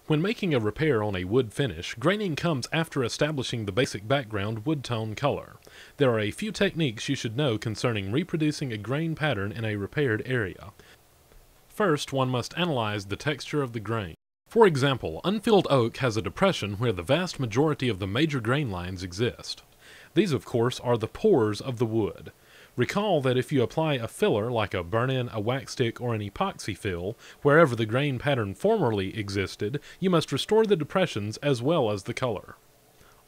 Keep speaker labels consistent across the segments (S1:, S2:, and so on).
S1: When making a repair on a wood finish, graining comes after establishing the basic background wood tone color. There are a few techniques you should know concerning reproducing a grain pattern in a repaired area. First, one must analyze the texture of the grain. For example, unfilled oak has a depression where the vast majority of the major grain lines exist. These, of course, are the pores of the wood. Recall that if you apply a filler like a burn-in, a wax stick, or an epoxy fill, wherever the grain pattern formerly existed, you must restore the depressions as well as the color.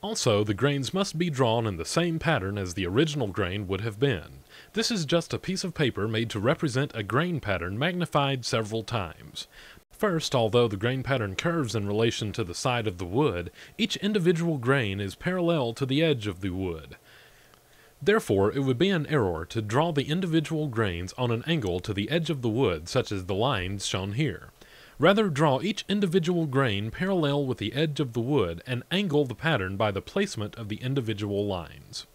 S1: Also, the grains must be drawn in the same pattern as the original grain would have been. This is just a piece of paper made to represent a grain pattern magnified several times. First, although the grain pattern curves in relation to the side of the wood, each individual grain is parallel to the edge of the wood. Therefore, it would be an error to draw the individual grains on an angle to the edge of the wood, such as the lines shown here. Rather, draw each individual grain parallel with the edge of the wood and angle the pattern by the placement of the individual lines.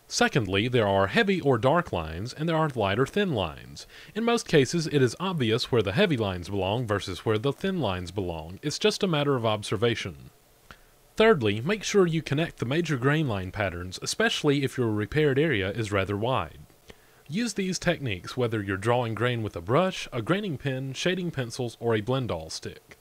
S1: Secondly, there are heavy or dark lines, and there are light or thin lines. In most cases, it is obvious where the heavy lines belong versus where the thin lines belong. It's just a matter of observation. Thirdly, make sure you connect the major grain line patterns, especially if your repaired area is rather wide. Use these techniques whether you're drawing grain with a brush, a graining pen, shading pencils, or a blend-all stick.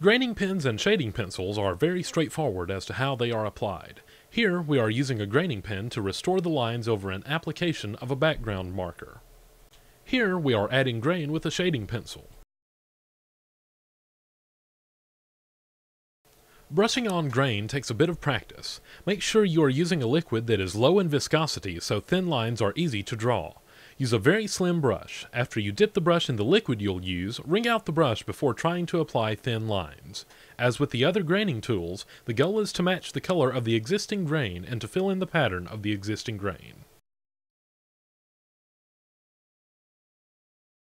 S1: Graining pens and shading pencils are very straightforward as to how they are applied. Here, we are using a graining pen to restore the lines over an application of a background marker. Here, we are adding grain with a shading pencil. Brushing on grain takes a bit of practice. Make sure you are using a liquid that is low in viscosity so thin lines are easy to draw. Use a very slim brush. After you dip the brush in the liquid you'll use, wring out the brush before trying to apply thin lines. As with the other graining tools, the goal is to match the color of the existing grain and to fill in the pattern of the existing grain.